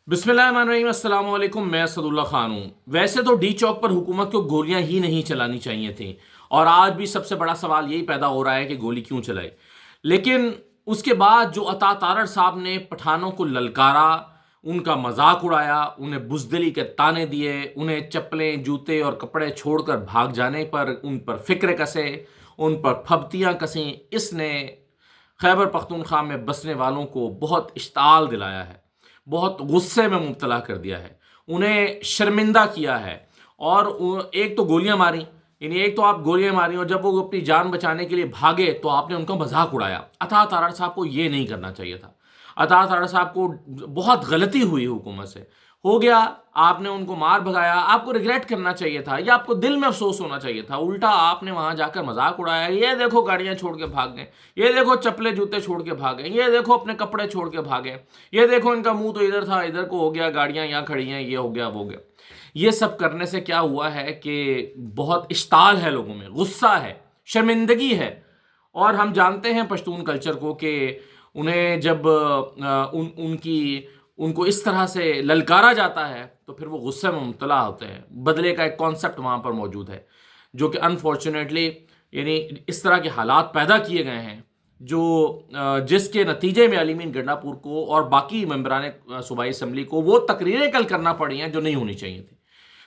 बिस्मिल्लाहिर्रहमानिर्रहीम, अस्सलाम वालेकुम। मैं असदुल्ला खान हूँ। वैसे तो डी चौक पर हुकूमत को गोलियां ही नहीं चलानी चाहिए थी, और आज भी सबसे बड़ा सवाल यही पैदा हो रहा है कि गोली क्यों चलाई। लेकिन उसके बाद जो अता तारड़ साहब ने पठानों को ललकारा, उनका मजाक उड़ाया, उन्हें बुजदिली के ताने दिए, उन्हें चप्पलें, जूते और कपड़े छोड़कर भाग जाने पर उन पर फिक्र कसे, उन पर फब्तियाँ कसीं, इसने खैबर पख्तूनख्वा में बसने वालों को बहुत इश्ताल दिलाया है, बहुत गुस्से में मुब्तला कर दिया है, उन्हें शर्मिंदा किया है। और एक तो गोलियां मारी, यानी एक तो आप गोलियां मारी, और जब वो अपनी जान बचाने के लिए भागे तो आपने उनका मजाक उड़ाया। अता तारड़ साहब को ये नहीं करना चाहिए था। अता तारड़ साहब को बहुत गलती हुई हुकूमत से, हो गया, आपने उनको मार भगाया, आपको रिग्रेट करना चाहिए था, या आपको दिल में अफसोस होना चाहिए था। उल्टा आपने वहां जाकर मजाक उड़ाया, ये देखो गाड़ियां छोड़ के भाग गए, ये देखो चप्पले जूते छोड़ के भागे, ये देखो अपने कपड़े छोड़ के भागे, ये देखो इनका मुंह तो इधर था, इधर को हो गया, गाड़ियां यहाँ खड़ी हैं, ये हो गया, वो हो गया। ये सब करने से क्या हुआ है कि बहुत इश्ताल है लोगों में, गुस्सा है, शर्मिंदगी है। और हम जानते हैं पश्तून कल्चर को कि उन्हें जब उनको इस तरह से ललकारा जाता है तो फिर वो गुस्से में मुब्तला होते हैं। बदले का एक कॉन्सेप्ट वहाँ पर मौजूद है, जो कि अनफॉर्चुनेटली यानी इस तरह के हालात पैदा किए गए हैं, जो जिसके नतीजे में अली मीन गंडापुर को और बाकी मेंबरान सूबाई असम्बली को वो तकरीरें कल करना पड़ी हैं जो नहीं होनी चाहिए थी,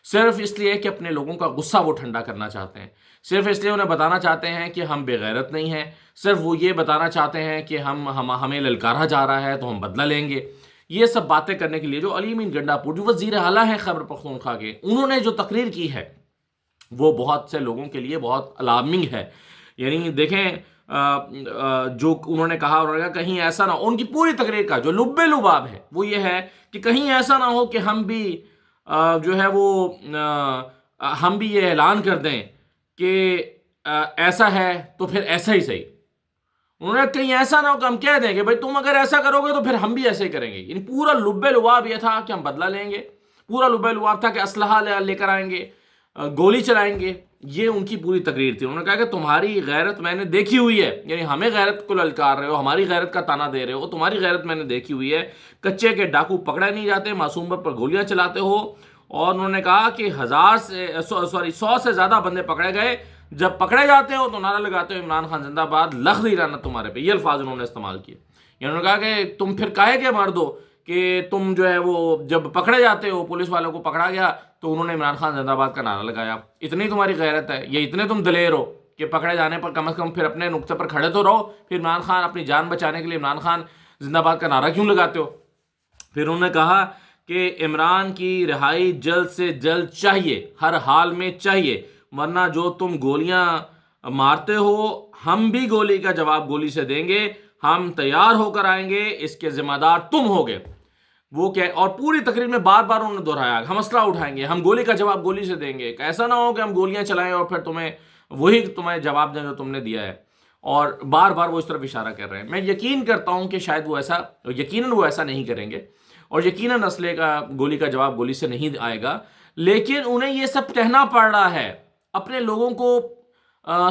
सिर्फ इसलिए कि अपने लोगों का गुस्सा वो ठंडा करना चाहते हैं, सिर्फ इसलिए उन्हें बताना चाहते हैं कि हम बेगैरत नहीं हैं, सिर्फ वो ये बताना चाहते हैं कि हमें ललकारा जा रहा है तो हम बदला लेंगे। ये सब बातें करने के लिए जो अली मीन गंडापुर, जो वज़ीर आला हैं खैबर पख्तूनख्वा के, उन्होंने जो तकरीर की है वो बहुत से लोगों के लिए बहुत अलार्मिंग है। यानी देखें, जो उन्होंने कहा कहीं ऐसा ना, उनकी पूरी तकरीर का जो लुब्बे लुबाब है वो ये है कि कहीं ऐसा ना हो कि हम भी जो है वो हम भी ये ऐलान कर दें कि ऐसा है तो फिर ऐसा ही सही। उन्होंने कहीं ऐसा ना हो कि हम कह दें कि भाई तुम अगर ऐसा करोगे तो फिर हम भी ऐसे ही करेंगे। यानी पूरा लुब्बे लुबाब ये था कि हम बदला लेंगे, पूरा लुब्बे लुबाब था कि असलहा लेकर आएंगे, गोली चलाएंगे। ये उनकी पूरी तकरीर थी। उन्होंने कहा कि तुम्हारी गैरत मैंने देखी हुई है, यानी हमें गैरत को ललकार रहे हो, हमारी गैरत का ताना दे रहे हो, तुम्हारी गैरत मैंने देखी हुई है। कच्चे के डाकू पकड़े नहीं जाते, मासूम पर गोलियां चलाते हो। और उन्होंने कहा कि 100 से ज्यादा बंदे पकड़े गए, जब पकड़े जाते हो तो नारा लगाते हो इमरान खान जिंदाबाद, लख दी राना तुम्हारे पे। ये अल्फाज उन्होंने इस्तेमाल किए। उन्होंने कहा कि तुम फिर काहे के मर दो कि तुम जो है वो जब पकड़े जाते हो, पुलिस वालों को पकड़ा गया तो उन्होंने इमरान खान जिंदाबाद का नारा लगाया। इतनी तुम्हारी गैरत है, ये इतने तुम दलेर हो कि पकड़े जाने पर कम से कम फिर अपने नुक्ते पर खड़े तो रहो। फिर इमरान खान, अपनी जान बचाने के लिए इमरान खान जिंदाबाद का नारा क्यों लगाते हो? फिर उन्होंने कहा कि इमरान की रिहाई जल्द से जल्द चाहिए, हर हाल में चाहिए, वरना जो तुम गोलियां मारते हो हम भी गोली का जवाब गोली से देंगे, हम तैयार होकर आएंगे, इसके जिम्मेदार तुम होगे। वो क्या, और पूरी तकरीर में बार बार उन्होंने दोहराया, हम असला उठाएंगे, हम गोली का जवाब गोली से देंगे। ऐसा ना हो कि हम गोलियां चलाएं और फिर तुम्हें जवाब दें जो तुमने दिया है। और बार बार वो इस तरफ इशारा कर रहे हैं। मैं यकीन करता हूं कि शायद यकीनन वो ऐसा नहीं करेंगे, और यकीनन असले का गोली का जवाब गोली से नहीं आएगा। लेकिन उन्हें ये सब कहना पड़ रहा है अपने लोगों को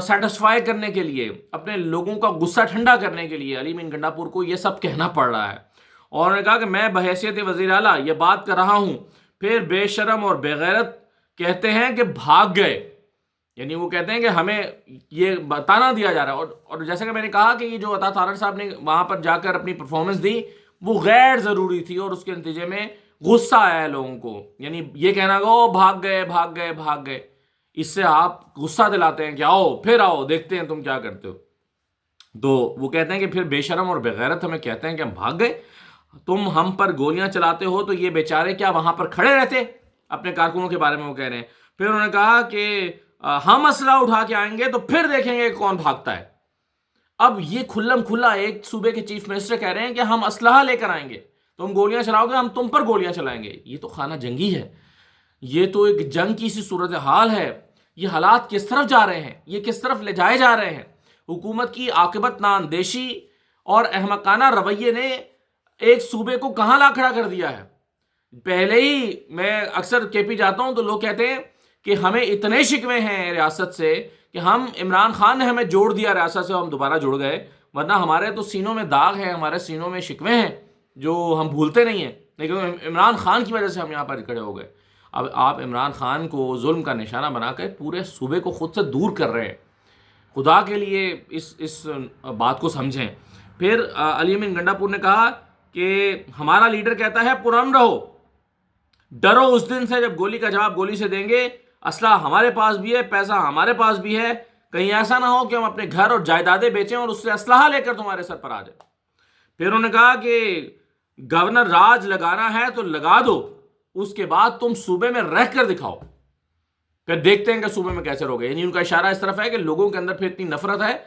सेटिस्फाई करने के लिए, अपने लोगों का गुस्सा ठंडा करने के लिए। अली मीन गंडापुर को ये सब कहना पड़ रहा है। और उन्होंने कहा कि मैं बहैसियत वज़ीर आला ये बात कर रहा हूं, फिर बेशरम और बेगैरत कहते हैं कि भाग गए। यानी वो कहते हैं कि हमें ये बताना दिया जा रहा है। और जैसे कि मैंने कहा कि ये जो अता तारड़ साहब ने वहां पर जाकर अपनी परफॉर्मेंस दी वो गैर जरूरी थी, और उसके नतीजे में गुस्सा आया है लोगों को। यानी ये कहना कि ओ भाग गए भाग गए भाग गए, इससे आप गुस्सा दिलाते हैं कि आओ फिर आओ देखते हैं तुम क्या करते हो। तो वो कहते हैं कि फिर बेशरम और बेगैरत हमें कहते हैं कि हम भाग गए, तुम हम पर गोलियां चलाते हो तो ये बेचारे क्या वहां पर खड़े रहते? अपने कारकुनों के बारे में वो कह रहे हैं। फिर उन्होंने कहा कि हम असला उठा के आएंगे तो फिर देखेंगे कौन भागता है। अब ये खुल्लम खुल्ला एक सूबे के चीफ मिनिस्टर कह रहे हैं कि हम असलहा लेकर आएंगे, तुम गोलियां चलाओगे, हम तुम पर गोलियां चलाएंगे। ये तो खाना जंगी है, ये तो एक जंग की सी सूरत हाल है। ये हालात किस तरफ जा रहे हैं, ये किस तरफ ले जाए जा रहे हैं? हुकूमत की आकिबत नाअंदेशी और अहमकाना रवैये ने एक सूबे को कहां ला खड़ा कर दिया है। पहले ही मैं अक्सर केपी जाता हूं तो लोग कहते हैं कि हमें इतने शिकवे हैं रियासत से कि हम इमरान खान ने हमें जोड़ दिया रियासत से, हम दोबारा जुड़ गए, वरना हमारे तो सीनों में दाग है, हमारे सीनों में शिकवे हैं जो हम भूलते नहीं हैं। لیکن عمران خان کی وجہ سے ہم یہاں پر کھڑے ہو گئے. اب آپ عمران خان کو ظلم کا نشانہ بنا کر پورے صوبے کو خود سے دور کر رہے ہیں. خدا کے لیے اس بات کو سمجھیں. پھر علی امین گنڈا پور نے کہا کہ ہمارا لیڈر کہتا ہے پرامن رہو، ڈرو اس دن سے جب گولی کا جواب گولی سے دیں گے، اسلحہ ہمارے پاس بھی ہے، پیسہ ہمارے پاس بھی ہے، کہیں ایسا نہ ہو کہ ہم اپنے گھر اور جائیدادیں بیچیں اور اس سے اسلحہ لے کر تمہارے سر پر آ جائے. پھر انہوں نے کہا کہ گورنر راج لگانا ہے تو لگا دو، اس کے بعد تم صوبے میں رہ کر دکھاؤ، پھر دیکھتے ہیں کہ صوبے میں کیسے رہو گے. یعنی ان کا اشارہ اس طرف ہے کہ لوگوں کے اندر پھر اتنی نفرت ہے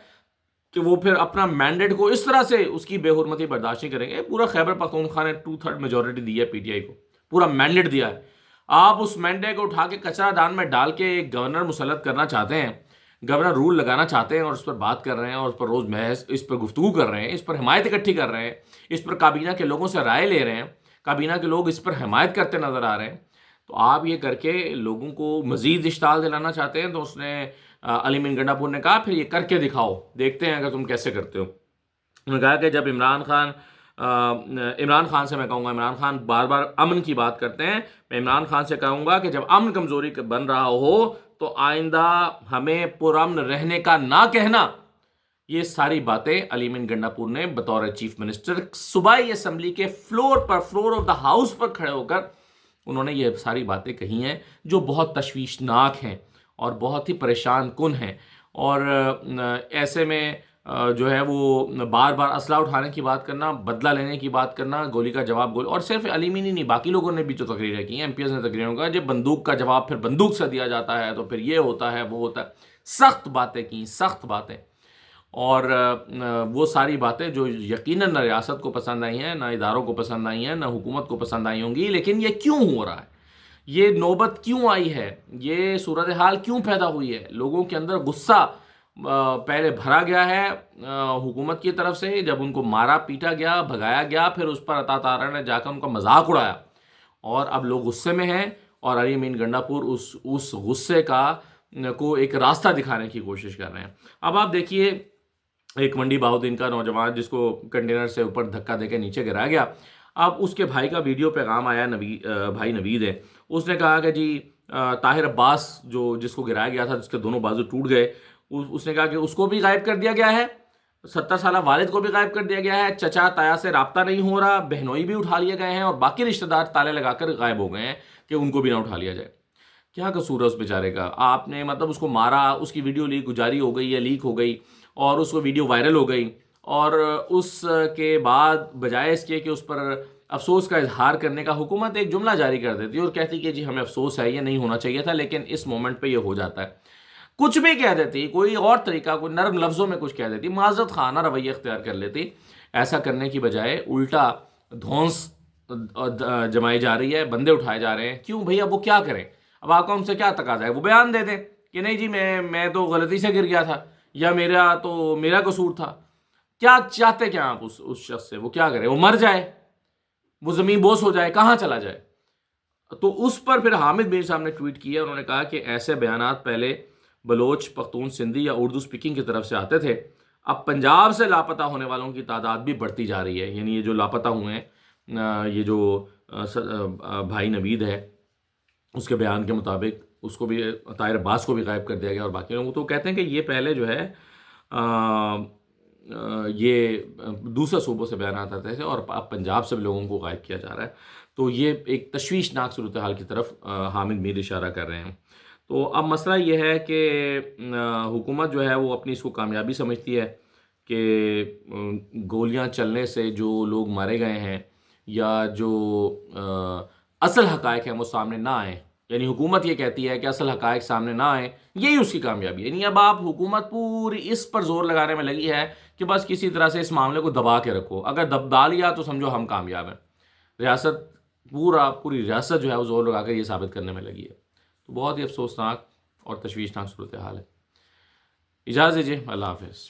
کہ وہ پھر اپنا مینڈیٹ کو اس طرح سے اس کی بے حرمتی برداشت نہیں کریں گے. پورا خیبر پختونخوا نے 2/3 میجورٹی دی ہے پی ٹی آئی کو، پورا مینڈیٹ دیا ہے. آپ اس مینڈیٹ کو اٹھا کے کچرا دان میں ڈال کے ایک گورنر مسلط کرنا چاہتے ہیں، گورنر رول لگانا چاہتے ہیں، اور اس پر بات کر رہے ہیں، اور اس پر روز محض اس پر گفتگو کر رہے ہیں، اس پر حمایت اکٹھی کر رہے ہیں، اس پر کابینہ کے لوگوں سے رائے لے رہے ہیں، کابینہ کے لوگ اس پر حمایت کرتے نظر آ رہے ہیں. تو آپ یہ کر کے لوگوں کو مزید اشتعال دلانا چاہتے ہیں. تو اس نے علی امین گنڈا پور نے کہا پھر یہ کر کے دکھاؤ، دیکھتے ہیں اگر تم کیسے کرتے ہو. انہوں نے کہا کہ جب عمران خان سے میں کہوں گا، عمران خان بار بار امن کی بات کرتے ہیں، میں عمران خان سے کہوں گا کہ جب امن کمزوری بن رہا ہو تو آئندہ ہمیں پرامن رہنے کا نہ کہنا. یہ ساری باتیں علی امین گنڈا پور نے بطور چیف منسٹر صوبائی اسمبلی کے فلور آف دا ہاؤس پر کھڑے ہو کر انہوں نے یہ ساری باتیں کہی ہیں جو بہت تشویشناک ہیں اور بہت ہی پریشان کن ہیں. اور ایسے میں جو ہے وہ بار بار اسلحہ اٹھانے کی بات کرنا، بدلہ لینے کی بات کرنا، گولی کا جواب گولی، اور صرف علی امین ہی نہیں، باقی لوگوں نے بھی جو تقریریں کی ہیں، ایم پی ایس نے تقریروں کا، جب بندوق کا جواب پھر بندوق سے دیا جاتا ہے تو پھر یہ ہوتا ہے وہ ہوتا ہے. سخت باتیں کی، سخت باتیں. اور وہ ساری باتیں جو یقیناً نہ ریاست کو پسند آئی ہیں، نہ اداروں کو پسند آئی ہیں، نہ حکومت کو پسند آئی ہوں گی. لیکن یہ کیوں ہو رہا ہے؟ یہ نوبت کیوں آئی ہے؟ یہ صورتحال کیوں پیدا ہوئی ہے؟ لوگوں کے اندر غصہ پہلے بھرا گیا ہے حکومت کی طرف سے، جب ان کو مارا پیٹا گیا، بھگایا گیا، پھر اس پر عطا تارا نے جا کر ان کا مذاق اڑایا، اور اب لوگ غصے میں ہیں. اور علی امین گنڈا پور اس غصے کو ایک راستہ دکھانے کی کوشش کر رہے ہیں. اب آپ دیکھیے ایک منڈی بہاؤدین کا نوجوان جس کو کنٹینر سے اوپر دھکا دے کے نیچے گرایا گیا، اب اس کے بھائی کا ویڈیو پیغام آیا، بھائی نوید ہے، اس نے کہا کہ جی طاہر عباس جس کو گرایا گیا تھا، جس کے دونوں بازو ٹوٹ گئے، اس نے کہا کہ اس کو بھی غائب کر دیا گیا ہے، 70 سالہ والد کو بھی غائب کر دیا گیا ہے، چچا تایا سے رابطہ نہیں ہو رہا، بہنوئی بھی اٹھا لیے گئے ہیں، اور باقی رشتہ دار تالے لگا کر غائب ہو گئے ہیں کہ ان کو بھی نہ اٹھا لیا جائے. کیا قصور ہے اس بیچارے کا؟ آپ نے مطلب اس کو مارا، اس کی ویڈیو جاری ہو گئی یا لیک ہو گئی، اور اس کو ویڈیو وائرل ہو گئی، اور اس کے بعد بجائے اس کے کہ اس پر افسوس کا اظہار کرنے کا، حکومت ایک جملہ جاری کر دیتی اور کہتی کہ جی ہمیں افسوس ہے، یہ نہیں ہونا چاہیے تھا، لیکن اس مومنٹ پہ یہ ہو جاتا ہے. کچھ بھی کہہ دیتی، کوئی اور طریقہ، کوئی نرم لفظوں میں کچھ کہہ دیتی، معذرت خانہ رویہ اختیار کر لیتی. ایسا کرنے کی بجائے الٹا دھونس جمائی جا رہی ہے، بندے اٹھائے جا رہے ہیں. کیوں بھئی؟ اب وہ کیا کریں؟ اب آپ کو ہم سے کیا تقاضا ہے؟ وہ بیان دے دیں کہ نہیں جی میں تو غلطی سے گر گیا تھا، یا میرا قصور تھا. کیا چاہتے کیا آپ اس شخص سے؟ وہ کیا کرے؟ وہ مر جائے، وہ زمین بوس ہو جائے، کہاں چلا جائے؟ تو اس پر پھر حامد میر صاحب نے ٹویٹ کیا، انہوں نے کہا کہ ایسے بیانات پہلے بلوچ، پختون، سندھی یا اردو سپیکنگ کی طرف سے آتے تھے، اب پنجاب سے لاپتہ ہونے والوں کی تعداد بھی بڑھتی جا رہی ہے. یعنی یہ جو لاپتہ ہوئے ہیں، یہ جو بھائی نوید ہے، اس کے بیان کے مطابق اس کو بھی، طاہر عباس کو بھی غائب کر دیا گیا، اور باقی لوگوں. تو کہتے ہیں کہ یہ پہلے جو ہے یہ دوسرے صوبوں سے بیانات آتے تھے، اور اب پنجاب سے بھی لوگوں کو غائب کیا جا رہا ہے. تو یہ ایک تشویشناک صورتحال کی طرف حامد میر اشارہ کر رہے ہیں. تو اب مسئلہ یہ ہے کہ حکومت جو ہے وہ اپنی اس کو کامیابی سمجھتی ہے کہ گولیاں چلنے سے جو لوگ مارے گئے ہیں یا جو اصل حقائق ہیں وہ سامنے نہ آئیں. یعنی حکومت یہ کہتی ہے کہ اصل حقائق سامنے نہ آئیں، یہی اس کی کامیابی ہے. یعنی اب آپ حکومت پوری اس پر زور لگانے میں لگی ہے کہ بس کسی طرح سے اس معاملے کو دبا کے رکھو. اگر دبا لیا تو سمجھو ہم کامیاب ہیں. ریاست پوری ریاست جو ہے وہ زور لگا کر یہ ثابت کرنے میں لگی ہے. تو بہت ہی افسوسناک اور تشویشناک صورتحال ہے. اجازت دیجیے، اللہ حافظ.